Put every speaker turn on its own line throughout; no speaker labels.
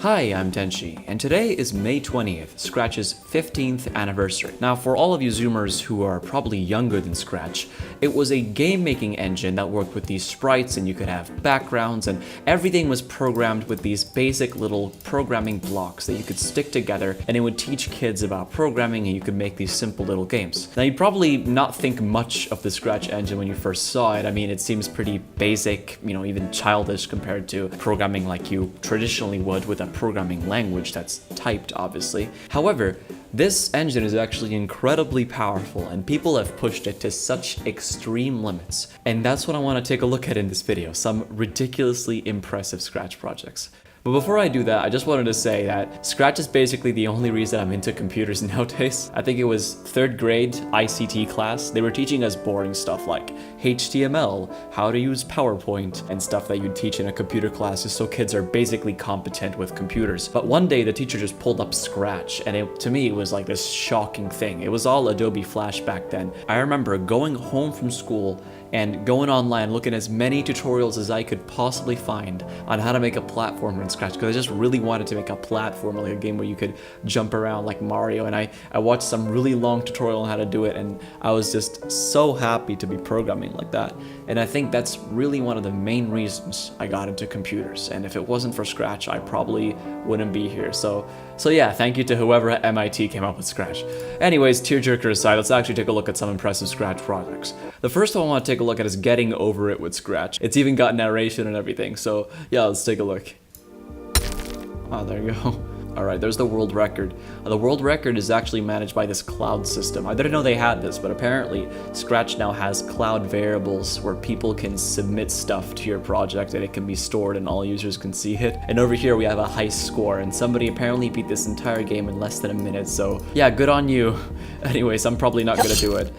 Hi, I'm Tenshi, and today is May 20th, Scratch's 15th anniversary. Now, for all of you Zoomers who are probably younger than Scratch, it was a game-making engine that worked with these sprites, and you could have backgrounds, and everything was programmed with these basic little programming blocks that you could stick together, and it would teach kids about programming, and you could make these simple little games. Now, you'd probably not think much of the Scratch engine when you first saw it. I mean, it seems pretty basic, even childish compared to programming like you traditionally would with a programming language that's typed, obviously. However, this engine is actually incredibly powerful, and people have pushed it to such extreme limits. And that's what I want to take a look at in this video, some ridiculously impressive Scratch projects. But before I do that, I just wanted to say that Scratch is basically the only reason I'm into computers nowadays. I think it was 3rd grade ICT class. They were teaching us boring stuff like HTML, how to use PowerPoint, and stuff that you'd teach in a computer class just so kids are basically competent with computers. But one day the teacher just pulled up Scratch, and to me it was like this shocking thing. It was all Adobe Flash back then. I remember going home from school and going online looking at as many tutorials as I could possibly find on how to make a platformer in Scratch, because I just really wanted to make a platformer, like a game where you could jump around like Mario, and I watched some really long tutorial on how to do it, and I was just so happy to be programming like that. And I think that's really one of the main reasons I got into computers, and if it wasn't for Scratch, I probably wouldn't be here. So yeah, thank you to whoever at MIT came up with Scratch. Anyways, tearjerker aside, let's actually take a look at some impressive Scratch projects. The first one I want to take a look at is Getting Over It with Scratch. It's even got narration and everything, so yeah, let's take a look. Oh, there you go. Alright, there's the world record. The world record is actually managed by this cloud system. I didn't know they had this, but apparently Scratch now has cloud variables where people can submit stuff to your project and it can be stored and all users can see it. And over here we have a high score, and somebody apparently beat this entire game in less than a minute, so yeah, good on you. Anyways, I'm probably not gonna do it.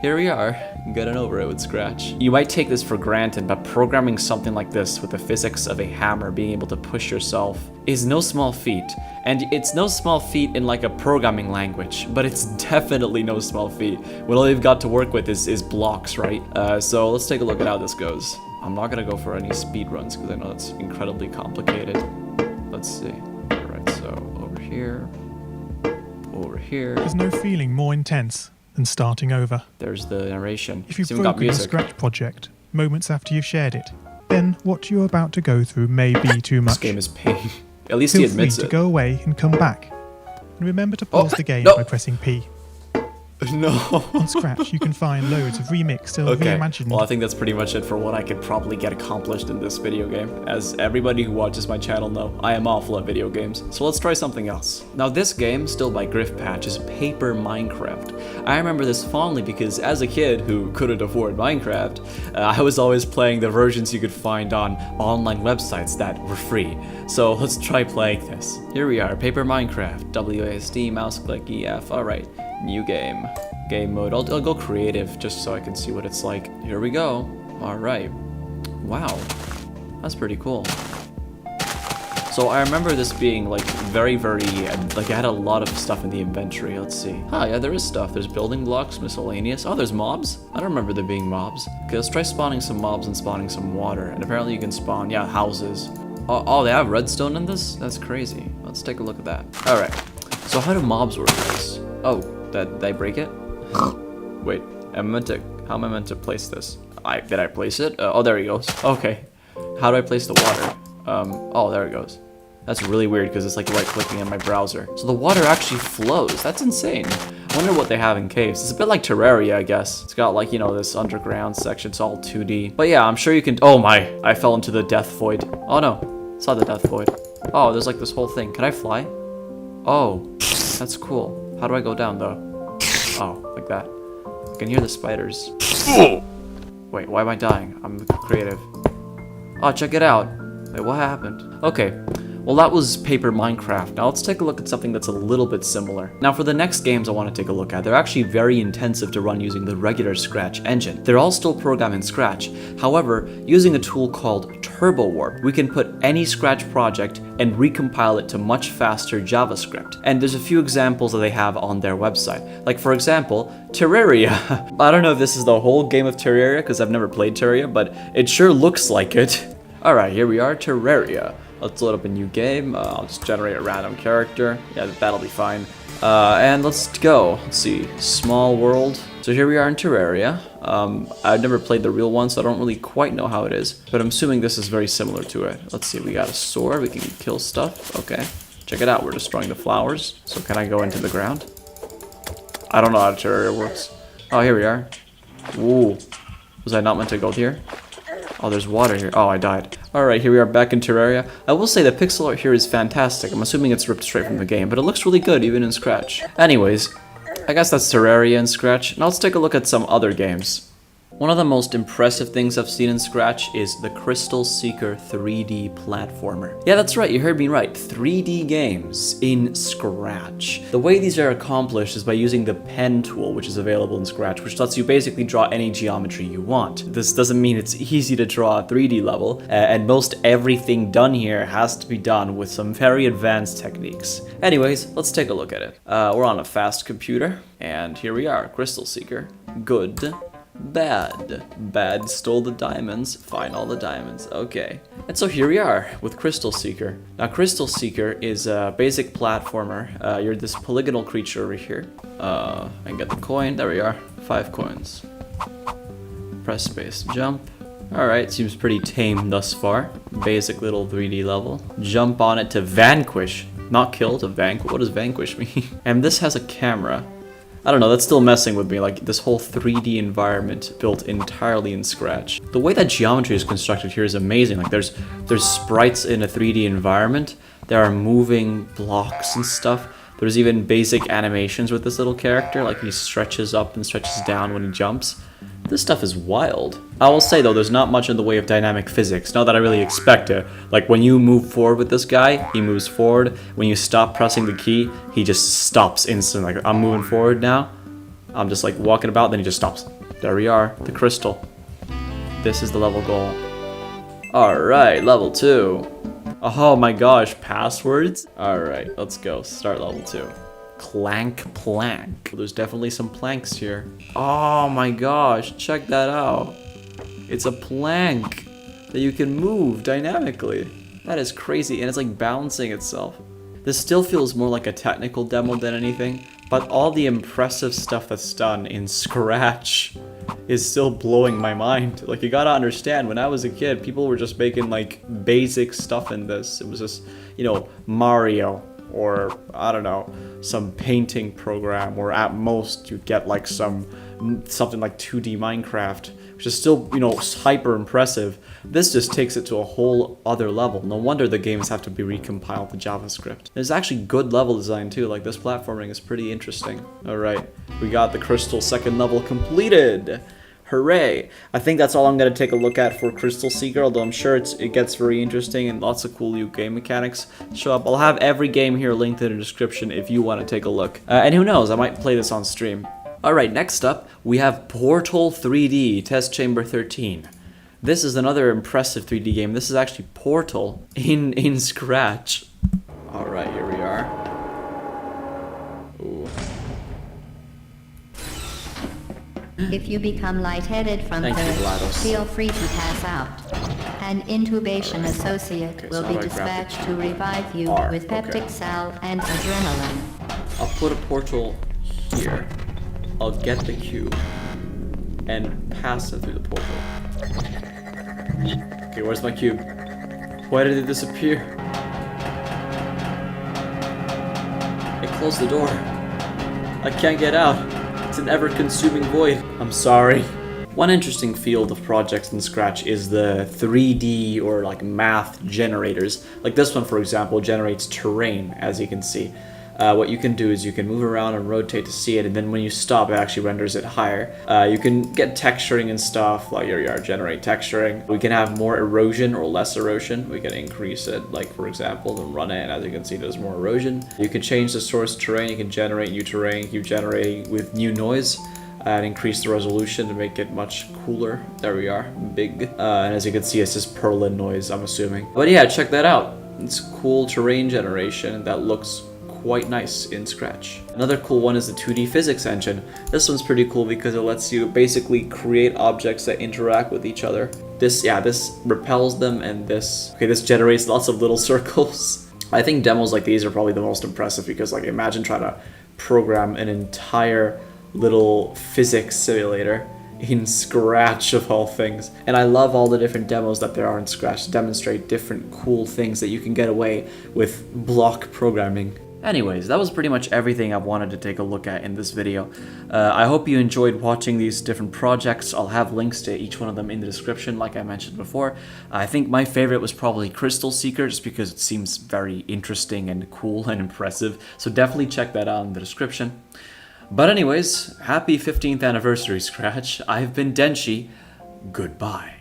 Here we are, getting over it with Scratch. You might take this for granted, but programming something like this with the physics of a hammer, being able to push yourself, is no small feat. And it's no small feat in like a programming language, but it's definitely no small feat when all you've got to work with is blocks, right? So let's take a look at how this goes. I'm not gonna go for any speed runs because I know it's incredibly complicated. Let's see. Alright, so over here.
There's no feeling more intense than starting over.
There's the narration.
If you've broken a Scratch project moments after you've shared it, then what you're about to go through may be too much.
This game is pain. At least he admits it.
Feel free to go away and come back. And remember to pause the game by pressing P.
No.
On Scratch, you can find loads of remixed or reimagined.
Well, I think that's pretty much it for what I could probably get accomplished in this video game. As everybody who watches my channel know, I am awful at video games. So let's try something else. Now this game, still by Griffpatch, is Paper Minecraft. I remember this fondly because as a kid who couldn't afford Minecraft, I was always playing the versions you could find on online websites that were free. So let's try playing this. Here we are, Paper Minecraft, WASD, mouse click, EF, alright. New game. Game mode. I'll go creative just so I can see what it's like. Here we go. Alright. Wow. That's pretty cool. So I remember this being like very, like I had a lot of stuff in the inventory. Let's see. Ah, yeah, there is stuff. There's building blocks, miscellaneous. Oh, there's mobs? I don't remember there being mobs. Okay, let's try spawning some mobs and spawning some water. And apparently you can spawn, yeah, houses. Oh, they have redstone in this? That's crazy. Let's take a look at that. Alright. So how do mobs work this? Oh. Did I break it? Wait, how am I meant to place this? Did I place it? Oh, there he goes. Okay. How do I place the water? Oh, there it goes. That's really weird because it's like right-clicking on my browser. So the water actually flows. That's insane. I wonder what they have in caves. It's a bit like Terraria, I guess. It's got like, this underground section. It's all 2D. But yeah, I'm sure you can... Oh my, I fell into the death void. Oh no, it's not the death void. Oh, there's like this whole thing. Can I fly? Oh, that's cool. How do I go down though? Oh, like that. I can hear the spiders. Wait, why am I dying? I'm creative. Oh, check it out. Wait, what happened? Okay. Well, that was Paper Minecraft. Now let's take a look at something that's a little bit similar. Now for the next games I want to take a look at, they're actually very intensive to run using the regular Scratch engine. They're all still programmed in Scratch. However, using a tool called TurboWarp, we can put any Scratch project and recompile it to much faster JavaScript. And there's a few examples that they have on their website. Like for example, Terraria. I don't know if this is the whole game of Terraria because I've never played Terraria, but it sure looks like it. Alright, here we are, Terraria. Let's load up a new game. I'll just generate a random character. Yeah, that'll be fine. And let's go. Let's see. Small world. So here we are in Terraria. I've never played the real one, so I don't really quite know how it is. But I'm assuming this is very similar to it. Let's see. We got a sword. We can kill stuff. Okay. Check it out. We're destroying the flowers. So can I go into the ground? I don't know how Terraria works. Oh, here we are. Ooh. Was I not meant to go here? Oh, there's water here. Oh, I died. Alright, here we are back in Terraria. I will say the pixel art here is fantastic. I'm assuming it's ripped straight from the game, but it looks really good even in Scratch. Anyways, I guess that's Terraria in Scratch. Now let's take a look at some other games. One of the most impressive things I've seen in Scratch is the Crystal Seeker 3D platformer. Yeah, that's right, you heard me right. 3D games in Scratch. The way these are accomplished is by using the pen tool, which is available in Scratch, which lets you basically draw any geometry you want. This doesn't mean it's easy to draw a 3D level, and most everything done here has to be done with some very advanced techniques. Anyways, let's take a look at it. We're on a fast computer, and here we are, Crystal Seeker. Good. Bad. Bad stole the diamonds. Fine, all the diamonds. Okay. And so here we are with Crystal Seeker. Now, Crystal Seeker is a basic platformer. You're this polygonal creature over here. And get the coin. There we are. 5 coins. Press space to jump. Alright, seems pretty tame thus far. Basic little 3D level. Jump on it to vanquish. Not kill, to vanquish. What does vanquish mean? And this has a camera. I don't know, that's still messing with me, like this whole 3D environment built entirely in Scratch. The way that geometry is constructed here is amazing. Like there's sprites in a 3D environment, there are moving blocks and stuff. There's even basic animations with this little character, like he stretches up and stretches down when he jumps. This stuff is wild. I will say though, there's not much in the way of dynamic physics, not that I really expect it. Like when you move forward with this guy, he moves forward. When you stop pressing the key, he just stops instantly. Like I'm moving forward now, I'm just like walking about, then he just stops. There we are, the crystal. This is the level goal. Alright, level 2. Oh my gosh, passwords? Alright, let's go, start level 2. Clank plank. There's definitely some planks here. Oh my gosh, check that out. It's a plank that you can move dynamically. That is crazy, and it's like balancing itself. This still feels more like a technical demo than anything, but all the impressive stuff that's done in Scratch is still blowing my mind. Like, you gotta understand, when I was a kid, people were just making like basic stuff in this. It was just, you know, Mario, or I don't know, some painting program, or at most you'd get like something like 2D Minecraft, which is still, you know, hyper impressive. This just takes it to a whole other level. No wonder the games have to be recompiled to JavaScript. There's actually good level design too, like this platforming is pretty interesting. Alright, we got the Crystal second level completed! Hooray! I think that's all I'm going to take a look at for Crystal Seeker, although I'm sure it gets very interesting and lots of cool new game mechanics show up. I'll have every game here linked in the description if you want to take a look. And who knows, I might play this on stream. Alright, next up, we have Portal 3D Test Chamber 13. This is another impressive 3D game. This is actually Portal in Scratch. Alright, here we are. Ooh.
If you become lightheaded from thirst, feel free to pass out. An intubation associate will be dispatched to revive you with peptic salve and adrenaline.
I'll put a portal here. I'll get the cube and pass it through the portal. Okay, where's my cube? Why did it disappear? It closed the door. I can't get out. It's an ever-consuming void. I'm sorry. One interesting field of projects in Scratch is the 3D or like math generators. Like this one, for example, generates terrain, as you can see. What you can do is you can move around and rotate to see it, and then when you stop, it actually renders it higher. You can get texturing and stuff, like here you are, generate texturing. We can have more erosion or less erosion. We can increase it, like for example, and run it, and as you can see, there's more erosion. You can change the source terrain, you can generate new terrain, keep generating with new noise, and increase the resolution to make it much cooler. There we are, big. And as you can see, it's just Perlin noise, I'm assuming. But yeah, check that out. It's cool terrain generation that looks quite nice in Scratch. Another cool one is the 2D physics engine. This one's pretty cool because it lets you basically create objects that interact with each other. This repels them, and this generates lots of little circles. I think demos like these are probably the most impressive because, like, imagine trying to program an entire little physics simulator in Scratch of all things. And I love all the different demos that there are in Scratch to demonstrate different cool things that you can get away with block programming. Anyways, that was pretty much everything I wanted to take a look at in this video. I hope you enjoyed watching these different projects. I'll have links to each one of them in the description, like I mentioned before. I think my favorite was probably Crystal Seeker, just because it seems very interesting and cool and impressive. So definitely check that out in the description. But anyways, happy 15th anniversary, Scratch. I've been Denshi. Goodbye.